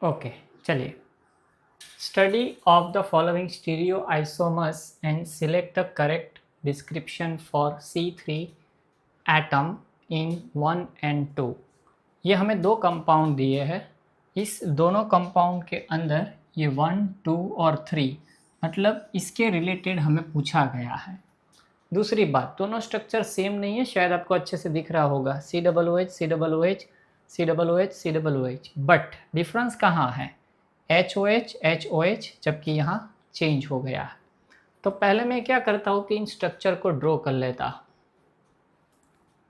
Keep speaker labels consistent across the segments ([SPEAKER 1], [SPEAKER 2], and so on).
[SPEAKER 1] Okay, चलिए। Study of the following stereo isomers and select the correct description for C3 atom in 1 and 2। ये हमें दो compound दिए हैं। इस दोनों कंपाउंड के अंदर ये 1, 2 और 3 मतलब इसके रिलेटेड हमें पूछा गया है। दूसरी बात, दोनों स्ट्रक्चर सेम नहीं है, शायद आपको अच्छे से दिख रहा होगा, COOH, COOH, COOH, COOH, but difference कहाँ है? HOH, HOH, जबकि यहाँ चेंज हो गया है। तो पहले मैं क्या करता हूँ कि इन स्ट्रक्चर को ड्रॉ कर लेता।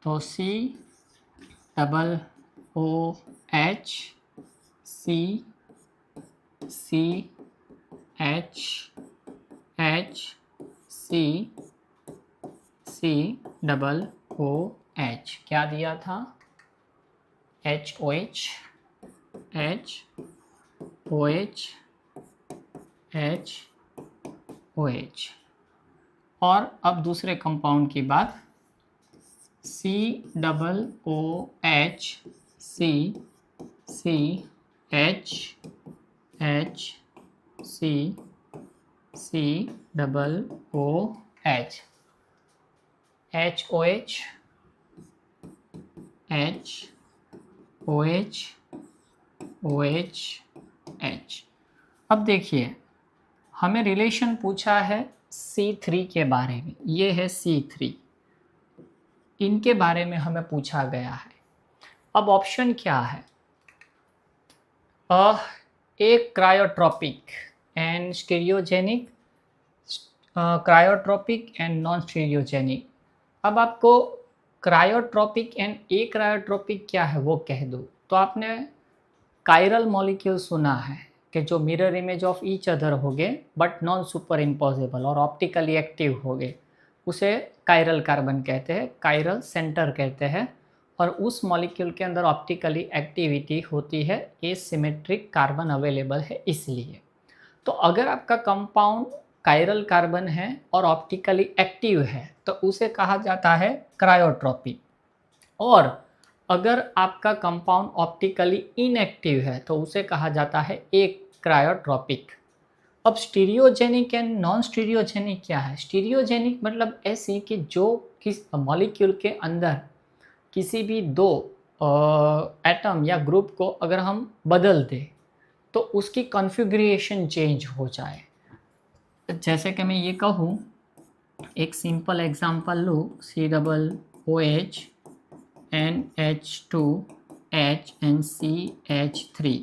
[SPEAKER 1] तो COOH, COOH क्या दिया था? HOH, HOH। और अब दूसरे कंपाउंड की बात, COOH, COOH, OH। अब देखिए, हमें रिलेशन पूछा है C3 के बारे में। ये है C3, इनके बारे में हमें पूछा गया है। अब ऑप्शन क्या है? एक cryotropic and stereogenic, cryotropic and non stereogenic. अब आपको क्रायोट्रोपिक एंड क्रायोट्रोपिक क्या है वो कह दो तो आपने कायरल मॉलिक्यूल सुना है कि जो mirror image of each other हो गए बट नॉन सुपर इम्पॉसिबल और ऑप्टिकली एक्टिव हो गए, उसे कायरल कार्बन कहते हैं, कायरल सेंटर कहते हैं। और उस मॉलिक्यूल के अंदर ऑप्टिकली एक्टिविटी होती है, एसिमेट्रिक कार्बन अवेलेबल है इसलिए। तो अगर आपका कंपाउंड कायरल कार्बन है और ऑप्टिकली एक्टिव है तो उसे कहा जाता है क्रायोट्रोपिक। और अगर आपका कंपाउंड ऑप्टिकली इनएक्टिव है तो उसे कहा जाता है एक क्रायोट्रोपिक। अब स्टीरियोजेनिक एंड नॉन स्टीरियोजेनिक क्या है? स्टीरियोजेनिक मतलब ऐसी कि जो किस मॉलिक्यूल के अंदर किसी भी दो एटम या ग्रुप को अगर हम बदल दें तो उसकी कॉन्फ़िगरेशन चेंज हो जाए। जैसे कि मैं ये कहूँ, एक सिंपल एग्जांपल लूँ, COOH NH2H and CH3,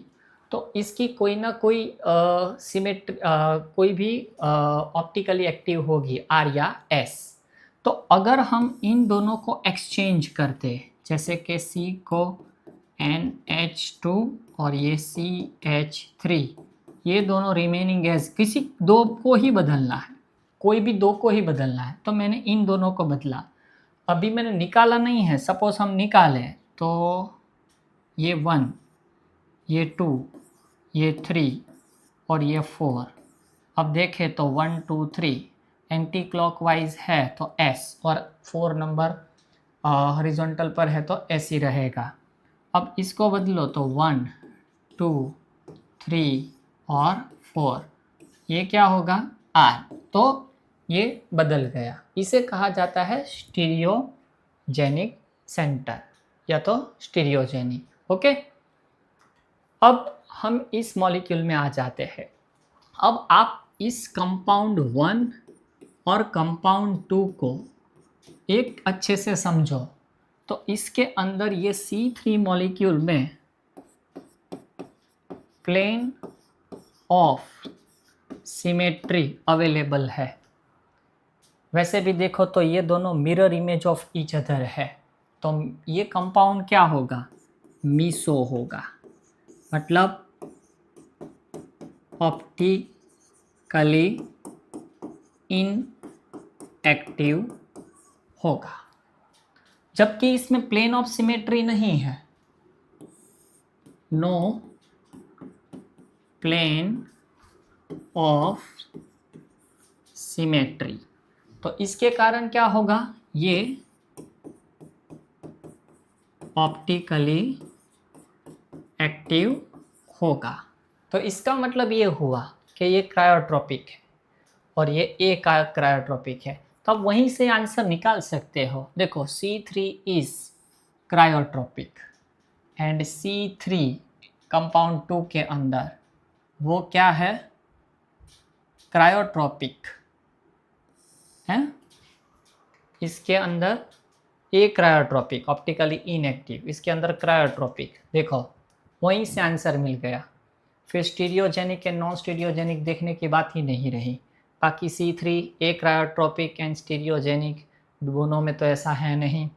[SPEAKER 1] तो इसकी कोई ना कोई कोई भी ऑप्टिकली एक्टिव होगी R या S। तो अगर हम इन दोनों को एक्सचेंज करते, जैसे कि C को NH2 और ये CH3, ये दोनों रिमेनिंग गैस, किसी दो को ही बदलना है, कोई भी दो को ही बदलना है, तो मैंने इन दोनों को बदला। अभी मैंने निकाला नहीं है, सपोज हम निकालें तो ये 1, ये 2, ये 3 और ये 4। अब देखें तो 1, 2, 3 एंटी क्लॉकवाइज है तो S, और 4 नंबर हॉरिजॉन्टल पर है तो S ही रहेगा। अब इसको बदलो तो 1, 2, 3 और 4, ये क्या होगा? R। तो ये बदल गया, इसे कहा जाता है स्टीरियोजेनिक सेंटर या तो स्टीरियोजेनिक। ओके, अब हम इस मॉलिक्यूल में आ जाते हैं। अब आप इस कंपाउंड 1 और कंपाउंड 2 को एक अच्छे से समझो। तो इसके अंदर ये C3 मॉलिक्यूल में प्लेन ऑफ सिमेट्री अवेलेबल है। वैसे भी देखो तो ये दोनों mirror image of each other है, तो ये कंपाउंड क्या होगा? मीसो होगा, मतलब ऑप्टिकली इनएक्टिव होगा। जबकि इसमें प्लेन ऑफ सिमेट्री नहीं है, नो प्लेन ऑफ सिमेट्री। तो इसके कारण क्या होगा? ये ऑप्टिकली एक्टिव होगा। तो इसका मतलब ये हुआ कि ये क्रायोट्रॉपिक है और ये ए का क्रायोट्रॉपिक है। तो आप वहीं से आंसर निकाल सकते हो। देखो C3 is क्रायोट्रॉपिक and C3 compound 2 के अंदर वो क्या है, क्रायोट्रॉपिक है। इसके अंदर ए क्रायोट्रॉपिक, ऑप्टिकली इनएक्टिव, इसके अंदर क्रायोट्रॉपिक, देखो वहीं से आंसर मिल गया। फिर स्टीरियोजेनिक एंड नॉन स्टीरियोजेनिक देखने की बात ही नहीं रही। बाकी C3 ए क्रायोट्रॉपिक एंड स्टीरियोजेनिक, दोनों में तो ऐसा है नहीं।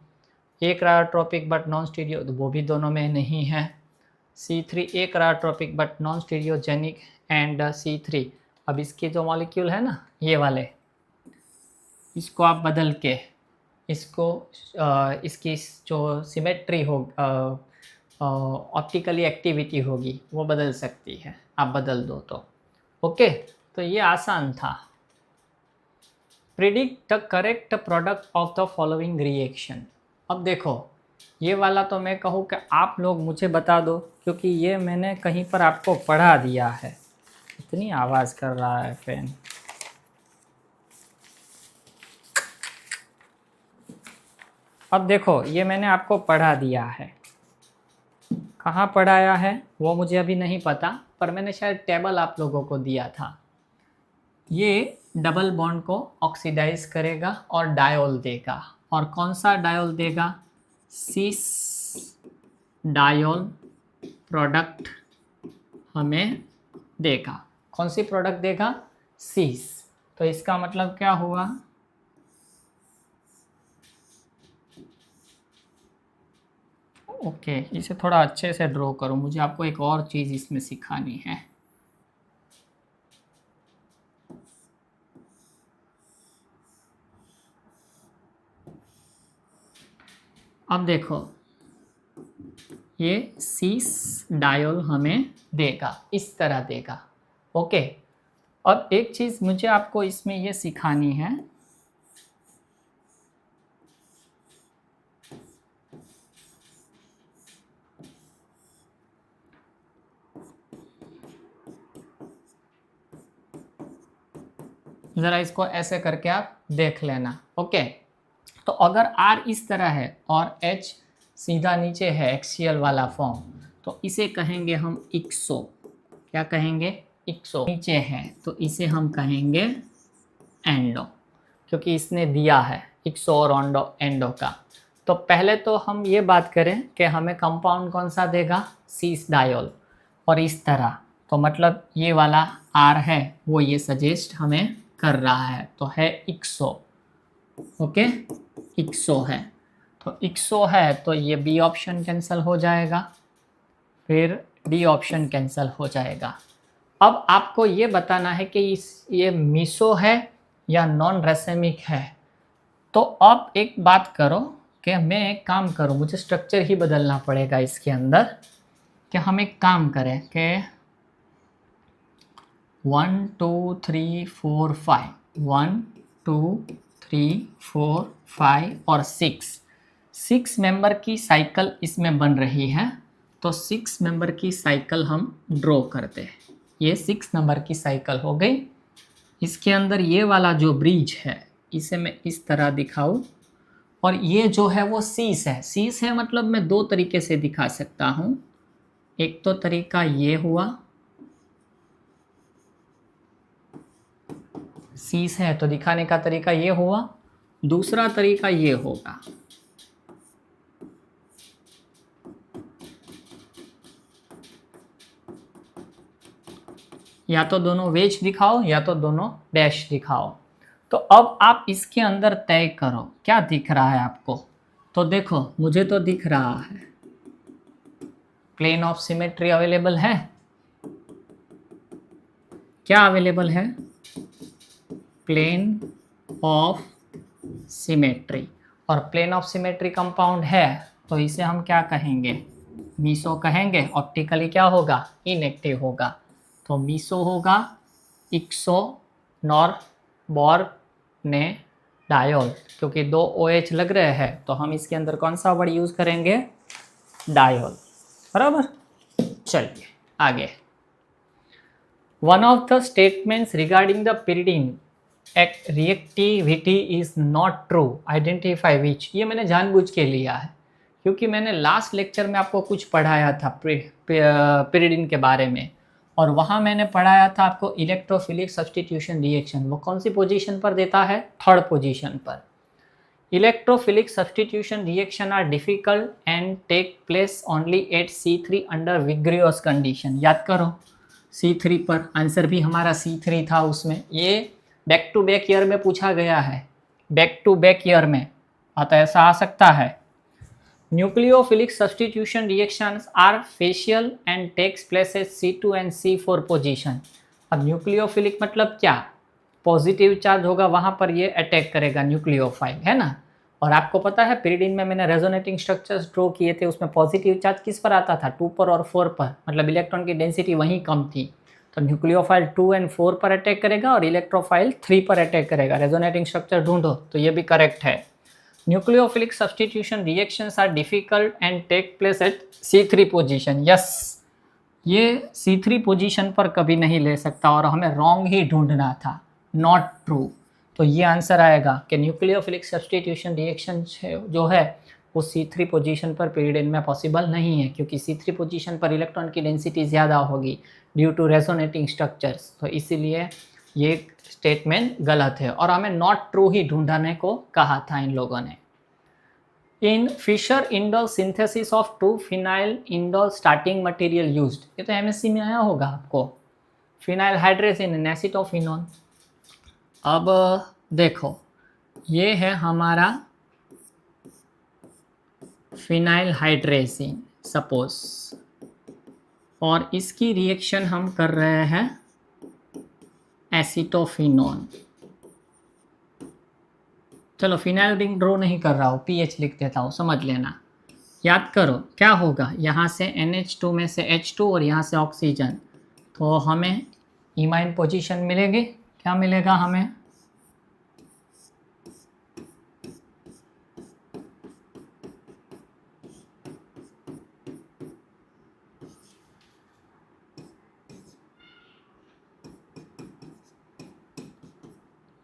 [SPEAKER 1] A cryotropic but non stereo, वो भी दोनों में नहीं है। C3 A cryotropic but non stereogenic and C3। अब इसके जो मॉलिक्यूल है ना ये वाले, इसको आप बदल के इसको इसकी जो सिमेट्री हो ऑप्टिकली एक्टिविटी होगी वो बदल सकती है, आप बदल दो तो। ओके, तो ये आसान था। Predict the correct product of the following reaction. अब देखो ये वाला तो मैं कहूँ कि आप लोग मुझे बता दो, क्योंकि ये मैंने कहीं पर आपको पढ़ा दिया है। इतनी आवाज़ कर रहा है फैन। अब देखो ये मैंने आपको पढ़ा दिया है, कहाँ पढ़ाया है वो मुझे अभी नहीं पता, पर मैंने शायद टेबल आप लोगों को दिया था। ये डबल बॉन्ड को ऑक्सीडाइज करेगा और डायोल देगा। और कौन सा डायोल देगा, सिस डायोल प्रोडक्ट हमें देगा। कौन सी प्रोडक्ट देगा, सिस। तो इसका मतलब क्या हुआ, ओके इसे थोड़ा अच्छे से ड्रॉ करो, मुझे आपको एक और चीज़ इसमें सिखानी है। अब देखो ये सिस डायोल हमें देगा, इस तरह देगा। ओके, अब एक चीज़ मुझे आपको इसमें ये सिखानी है, ज़रा इसको ऐसे करके आप देख लेना। ओके, तो अगर R इस तरह है और H सीधा नीचे है एक्सियल वाला फॉर्म, तो इसे कहेंगे हम इक्सो। क्या कहेंगे, इक्सो। नीचे है तो इसे हम कहेंगे एंडो, क्योंकि इसने दिया है इक्सो और एंडो का। तो पहले तो हम ये बात करें कि हमें कंपाउंड कौन सा देगा, सिस डायोल, और इस तरह। तो मतलब ये वाला R है वो ये सजेस्ट हमें कर रहा है, तो है इक्सो। ओके, इक्सो है, तो इक्सो है तो ये बी ऑप्शन कैंसिल हो जाएगा, फिर डी ऑप्शन कैंसिल हो जाएगा। अब आपको ये बताना है कि ये मीसो है या नॉन रेसेमिक है। तो अब एक बात करो कि मैं एक काम करूं, मुझे स्ट्रक्चर ही बदलना पड़ेगा इसके अंदर, कि हम एक काम करें कि 1 2 3 4 5, 1 2 3 4 5 और 6 मेंबर की साइकिल इसमें बन रही है। तो 6 मेंबर की साइकिल हम ड्रॉ करते हैं। ये 6 नंबर की साइकिल हो गई। इसके अंदर ये वाला जो ब्रिज है इसे मैं इस तरह दिखाऊं, और ये जो है वो सीस है। सीस है मतलब मैं दो तरीके से दिखा सकता हूँ। एक तो तरीका ये हुआ, सीस है तो दिखाने का तरीका ये हुआ। दूसरा तरीका ये होगा, या तो दोनों वेज दिखाओ या तो दोनों डैश दिखाओ। तो अब आप इसके अंदर तय करो क्या दिख रहा है आपको। तो देखो मुझे तो दिख रहा है प्लेन ऑफ सिमेट्री अवेलेबल है। क्या अवेलेबल है, प्लेन ऑफ सिमेट्री। और प्लेन ऑफ सिमेट्री कंपाउंड है तो इसे हम क्या कहेंगे, मीसो कहेंगे। ऑप्टिकली क्या होगा, इनएक्टिव होगा। तो मीसो होगा इक्सो नॉर बोर ने डायोल, क्योंकि दो OH लग रहे हैं तो हम इसके अंदर कौन सा वर्ड यूज़ करेंगे, डायोल। बराबर, चलिए आगे। One of the statements regarding the pyridine reactivity is not true, identify which. ये मैंने जानबूझ के लिया है क्योंकि मैंने लास्ट लेक्चर में आपको कुछ पढ़ाया था pyridine के बारे में, और वहाँ मैंने पढ़ाया था आपको इलेक्ट्रोफिलिक सब्स्टिट्यूशन रिएक्शन। वो कौन सी पोजीशन पर देता है? थर्ड पोजीशन पर। Electrophilic substitution reaction are difficult and take place only at C3 under vigorous condition. याद करो C3 पर, आंसर भी हमारा C3 था उसमें। ये बैक टू बैक ईयर में पूछा गया है, बैक टू बैक ईयर में अतः ऐसा आ सकता है। Nucleophilic substitution reactions are facile and takes place at C2 and C4 position. अब न्यूक्लियोफिलिक मतलब क्या? पॉजिटिव चार्ज होगा वहाँ पर ये अटैक करेगा, न्यूक्लियोफाइल, है ना। और आपको पता है pyridine में मैंने रेजोनेटिंग स्ट्रक्चर्स ड्रॉ किए थे, उसमें पॉजिटिव चार्ज किस पर आता था? 2 पर और 4 पर, मतलब इलेक्ट्रॉन की डेंसिटी वहीं कम थी। तो न्यूक्लियोफाइल 2 एंड 4 पर अटैक करेगा और इलेक्ट्रोफाइल 3 पर अटैक करेगा। रेजोनेटिंग स्ट्रक्चर ढूंढो, तो ये भी करेक्ट है। Nucleophilic substitution reactions are difficult and take place at C3 position. Yes, ये C3 पोजीशन पर कभी नहीं ले सकता और हमें रॉन्ग ही ढूंढना था, नॉट ट्रू। तो ये आंसर आएगा कि न्यूक्लियोफिलिक सब्स्टिट्यूशन रिएक्शन जो है वो C3 पोजीशन पर pyridine में पॉसिबल नहीं है, क्योंकि C3 पोजीशन पर इलेक्ट्रॉन की डेंसिटी ज़्यादा होगी ड्यू टू रेजोनेटिंग स्ट्रक्चर्स। तो इसीलिए ये स्टेटमेंट गलत है और हमें नॉट ट्रू ही ढूंढने को कहा था इन लोगों ने। In Fischer indole synthesis of 2 phenyl indole starting material used, ये तो MSc में आया होगा आपको, फिनाइल हाइड्रेसिन एंड एसीटोफिनोन। अब देखो ये है हमारा फिनाइल हाइड्रेसिन सपोज, और इसकी रिएक्शन हम कर रहे हैं एसीटोफिनोन। चलो फिनाइल रिंग ड्रॉ नहीं कर रहा हूँ, पीएच लिख देता हूँ, समझ लेना। याद करो क्या होगा, यहाँ से NH2 में से H2 और यहाँ से ऑक्सीजन, तो हमें इमाइन पोजीशन मिलेगी। क्या मिलेगा हमें?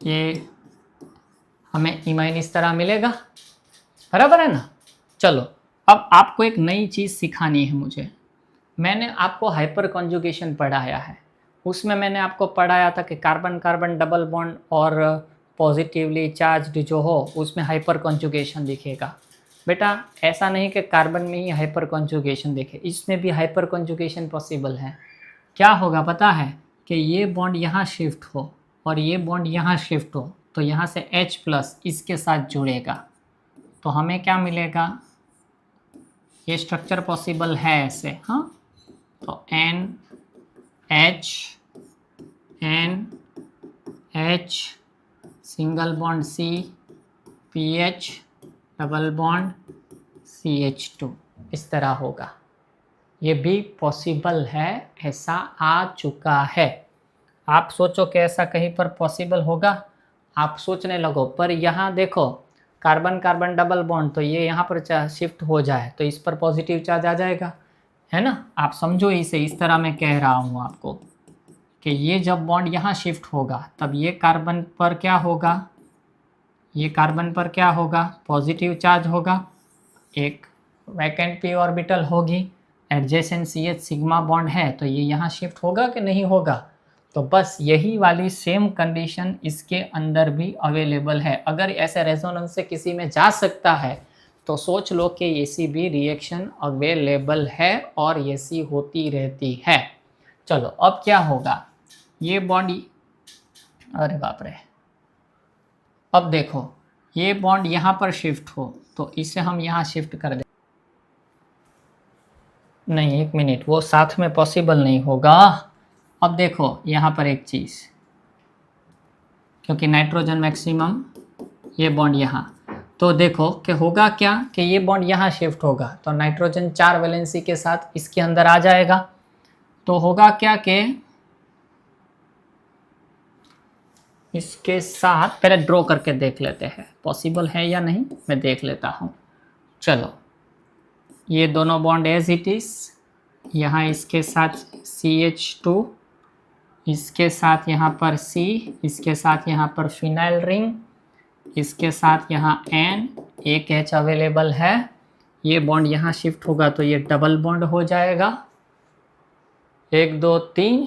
[SPEAKER 1] ये हमें इमाइन इस तरह मिलेगा, बराबर है ना। चलो अब आपको एक नई चीज़ सिखानी है मुझे। मैंने आपको हाइपर कॉन्जुगेशन पढ़ाया है, उसमें मैंने आपको पढ़ाया था कि कार्बन कार्बन डबल बॉन्ड और पॉजिटिवली चार्ज्ड जो हो उसमें हाइपर कॉन्जुगेशन दिखेगा। बेटा ऐसा नहीं कि कार्बन में ही हाइपर कॉन्जुगेशन दिखे, इसमें भी हाइपर कॉन्जुगेशन पॉसिबल है। क्या होगा पता है? कि ये बॉन्ड यहाँ शिफ्ट हो और ये बॉन्ड यहाँ शिफ्ट हो, तो यहाँ से H+ इसके साथ जुड़ेगा, तो हमें क्या मिलेगा? ये स्ट्रक्चर पॉसिबल है ऐसे, हाँ। तो NH NH single bond C PH double bond CH2 इस तरह होगा। ये भी पॉसिबल है, ऐसा आ चुका है। आप सोचो कि ऐसा कहीं पर पॉसिबल होगा, आप सोचने लगो। पर यहाँ देखो कार्बन कार्बन डबल बॉन्ड, तो ये यहाँ पर शिफ्ट हो जाए तो इस पर पॉजिटिव चार्ज आ जाएगा, है ना। आप समझो इसे, इस तरह मैं कह रहा हूँ आपको कि ये जब बॉन्ड यहाँ शिफ्ट होगा तब ये कार्बन पर क्या होगा? ये कार्बन पर क्या होगा? पॉजिटिव चार्ज होगा, एक वैकेंट p ऑर्बिटल होगी, एडजेसेंट CH सिग्मा बॉन्ड है, तो ये यहाँ शिफ्ट होगा कि नहीं होगा? तो बस यही वाली सेम कंडीशन इसके अंदर भी अवेलेबल है। अगर ऐसे रेजोनेंस से किसी में जा सकता है तो सोच लो कि ऐसी भी रिएक्शन अवेलेबल है और ऐसी होती रहती है। चलो अब क्या होगा, ये बॉन्ड, अरे बाप रे, अब देखो ये बॉन्ड यहाँ पर शिफ्ट हो तो इसे हम यहाँ शिफ्ट कर दें। नहीं एक मिनट, वो साथ में पॉसिबल नहीं होगा। अब देखो यहाँ पर एक चीज़, क्योंकि नाइट्रोजन मैक्सिमम, ये बॉन्ड यहाँ, तो देखो कि होगा क्या कि ये बॉन्ड यहाँ शिफ्ट होगा तो नाइट्रोजन 4 वैलेंसी के साथ इसके अंदर आ जाएगा। तो होगा क्या कि इसके साथ पहले ड्रॉ करके देख लेते हैं पॉसिबल है या नहीं, मैं देख लेता हूँ। चलो ये दोनों बॉन्ड एज इट इज़, यहाँ इसके साथ CH2, इसके साथ यहाँ पर C, इसके साथ यहाँ पर फिनाइल रिंग, इसके साथ यहाँ N, एक H अवेलेबल है। ये बॉन्ड यहाँ शिफ्ट होगा तो ये डबल बॉन्ड हो जाएगा। 1 2 3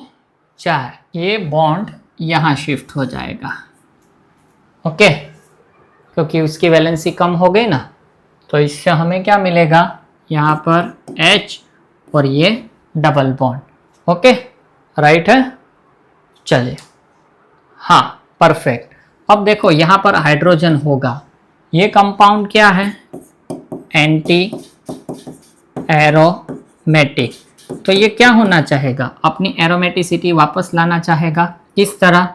[SPEAKER 1] 4, ये बॉन्ड यहाँ शिफ्ट हो जाएगा। ओके, क्योंकि उसकी वैलेंसी कम हो गई ना, तो इससे हमें क्या मिलेगा, यहाँ पर H और ये डबल बॉन्ड। ओके, राइट है। चलिए, हाँ परफेक्ट। अब देखो यहाँ पर हाइड्रोजन होगा, ये कंपाउंड क्या है, एंटी एरोमेटिक। तो ये क्या होना चाहेगा, अपनी एरोमेटिसिटी वापस लाना चाहेगा। किस तरह,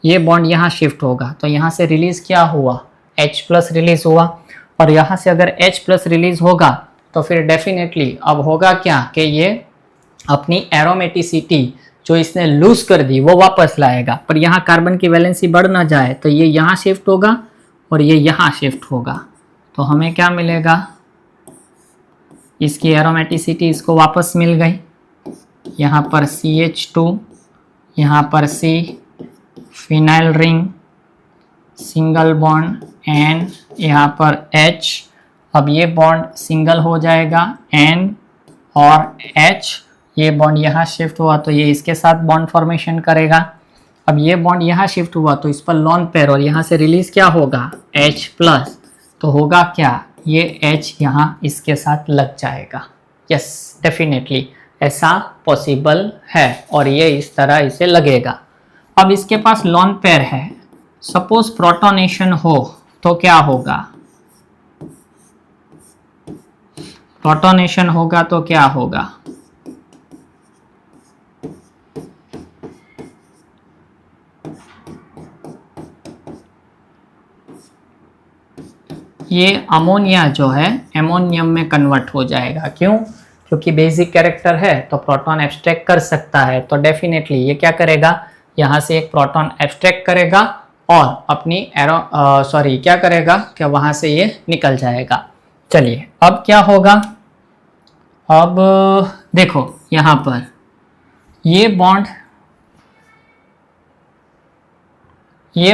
[SPEAKER 1] ये बॉन्ड यहाँ शिफ्ट होगा तो यहाँ से रिलीज क्या हुआ, H प्लस रिलीज हुआ, और यहाँ से अगर H प्लस रिलीज होगा तो फिर डेफिनेटली अब होगा क्या कि ये अपनी एरोमेटिसिटी जो इसने लूज कर दी वो वापस लाएगा। पर यहाँ कार्बन की वैलेंसी बढ़ ना जाए तो ये यहाँ शिफ्ट होगा और ये यहाँ शिफ्ट होगा। तो हमें क्या मिलेगा, इसकी एरोमेटिसिटी इसको वापस मिल गई। यहाँ पर CH2, यहाँ पर C, phenyl ring, single bond N, यहाँ पर H। अब ये बॉन्ड सिंगल हो जाएगा N और H, ये बॉन्ड यहाँ शिफ्ट हुआ तो ये इसके साथ बॉन्ड फॉर्मेशन करेगा। अब ये बॉन्ड यहाँ शिफ्ट हुआ तो इस पर लॉन पेयर, और यहाँ से रिलीज क्या होगा, H प्लस। तो होगा क्या, ये H यहाँ इसके साथ लग जाएगा। यस, डेफिनेटली ऐसा पॉसिबल है, और ये इस तरह इसे लगेगा। अब इसके पास लॉन पेयर है, सपोज प्रोटोनेशन हो तो क्या होगा, प्रोटोनेशन होगा तो क्या होगा, ये अमोनिया जो है एमोनियम में कन्वर्ट हो जाएगा। क्यों, क्योंकि बेसिक कैरेक्टर है तो प्रोटॉन एब्स्ट्रैक्ट कर सकता है। तो डेफिनेटली ये क्या करेगा, यहाँ से एक प्रोटॉन एब्स्ट्रैक्ट करेगा और अपनी क्या करेगा कि वहाँ से ये निकल जाएगा। चलिए अब क्या होगा, अब देखो यहाँ पर ये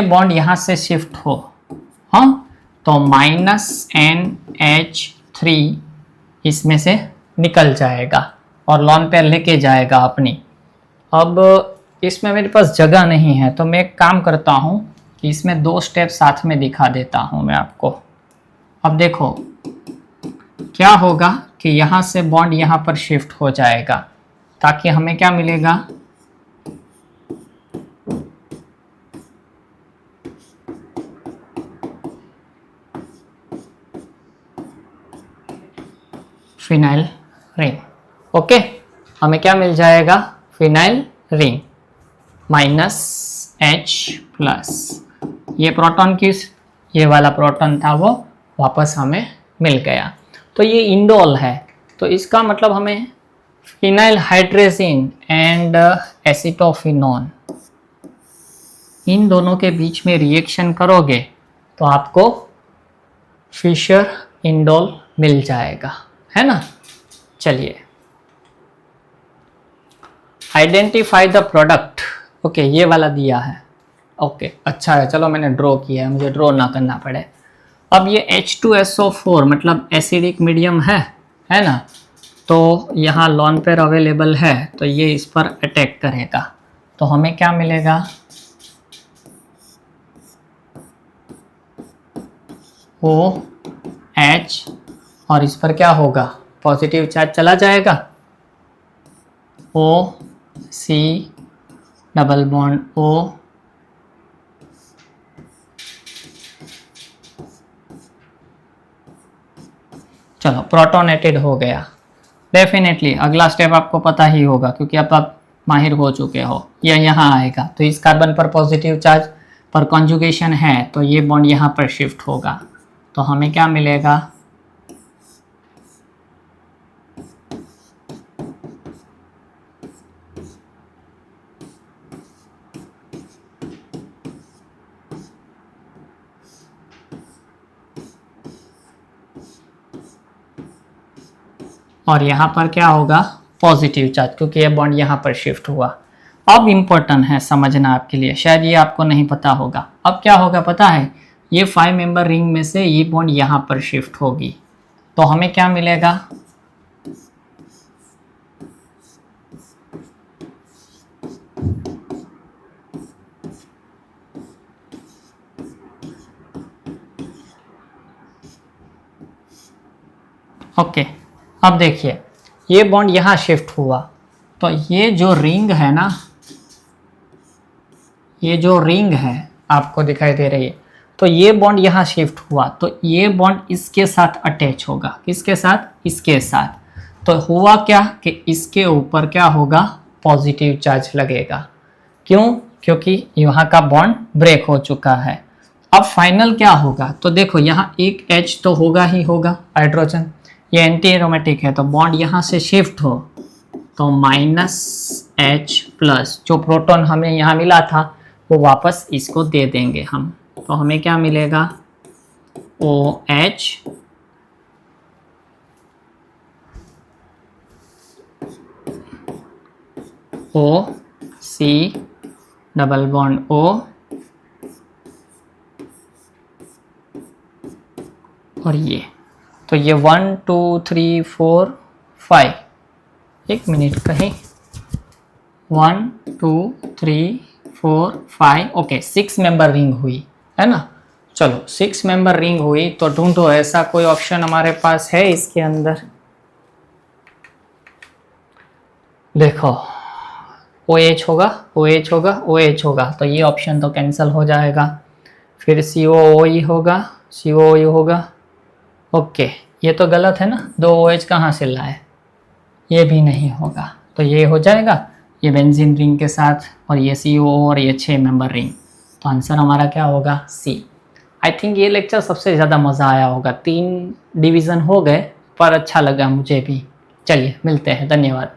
[SPEAKER 1] बॉन्ड यहाँ से शिफ्ट हो, हाँ, तो -NH3 इसमें से निकल जाएगा और लॉन पेयर लेके जाएगा अपनी। अब इसमें मेरे पास जगह नहीं है तो मैं एक काम करता हूँ कि इसमें 2 स्टेप साथ में दिखा देता हूँ मैं आपको। अब देखो क्या होगा कि यहाँ से बॉन्ड यहाँ पर शिफ्ट हो जाएगा, ताकि हमें क्या मिलेगा, फिनाइल रिंग। ओके, हमें क्या मिल जाएगा, फिनाइल रिंग -H+। ये प्रोटॉन ये वाला प्रोटॉन था वो वापस हमें मिल गया। तो ये इंडोल है, तो इसका मतलब हमें फिनाइल हाइड्रेजिन एंड एसिटोफिनोन, इन दोनों के बीच में रिएक्शन करोगे तो आपको फिशर इंडोल मिल जाएगा, है ना। चलिए, आइडेंटिफाई द प्रोडक्ट। ओके, ये वाला दिया है। ओके, अच्छा है, चलो मैंने ड्रॉ किया है, मुझे ड्रॉ ना करना पड़े। अब ये H2SO4 मतलब एसिडिक मीडियम है ना, तो यहाँ लॉन पेयर अवेलेबल है तो ये इस पर अटैक करेगा। तो हमें क्या मिलेगा, OH, और इस पर क्या होगा, पॉजिटिव चार्ज चला जाएगा, OC डबल बॉन्ड O, चलो प्रोटोनेटेड हो गया। डेफिनेटली अगला स्टेप आपको पता ही होगा क्योंकि अब आप माहिर हो चुके हो। यह यहाँ आएगा तो इस कार्बन पर पॉजिटिव चार्ज पर कॉन्जुगेशन है तो ये बॉन्ड यहाँ पर शिफ्ट होगा। तो हमें क्या मिलेगा, और यहाँ पर क्या होगा, पॉजिटिव चार्ज, क्योंकि ये बॉन्ड यहाँ पर शिफ्ट हुआ। अब इम्पोर्टेंट है समझना आपके लिए, शायद ये आपको नहीं पता होगा। अब क्या होगा पता है, ये 5 मेंबर रिंग में से ये बॉन्ड यहाँ पर शिफ्ट होगी, तो हमें क्या मिलेगा, ओके। अब देखिए ये बॉन्ड यहाँ शिफ्ट हुआ, तो ये जो रिंग है ना, ये जो रिंग है आपको दिखाई दे रही है, तो ये बॉन्ड यहाँ शिफ्ट हुआ, तो ये बॉन्ड इसके साथ अटैच होगा। किसके साथ, इसके साथ। तो हुआ क्या कि इसके ऊपर क्या होगा, पॉजिटिव चार्ज लगेगा। क्यों, क्योंकि यहाँ का बॉन्ड ब्रेक हो चुका है। अब फाइनल क्या होगा, तो देखो यहाँ एक H तो होगा ही होगा, हाइड्रोजन, ये एंटी एरोमेटिक है, तो बॉन्ड यहाँ से शिफ्ट हो तो -H प्लस जो प्रोटॉन हमें यहाँ मिला था वो वापस इसको दे देंगे हम, तो हमें क्या मिलेगा, OH O C double bond O और ये, तो ये 1 2 3 4 5, एक मिनट कहीं, 1 2 3 4 5, ओके 6 मेंबर रिंग हुई है ना। चलो 6 मेंबर रिंग हुई, तो ढूंढो ऐसा कोई ऑप्शन हमारे पास है इसके अंदर। देखो OH होगा, OH होगा, OH होगा, तो ये ऑप्शन तो कैंसिल हो जाएगा। फिर COOE होगा, COOE होगा, ओके ये तो गलत है ना, 2 OH कहाँ से लाए, ये भी नहीं होगा, तो ये हो जाएगा ये बेंजीन रिंग के साथ, और ये CO और ये 6 मेंबर रिंग, तो आंसर हमारा क्या होगा, C। आई थिंक ये लेक्चर सबसे ज़्यादा मज़ा आया होगा, 3 डिवीज़न हो गए पर अच्छा लगा मुझे भी। चलिए मिलते हैं, धन्यवाद।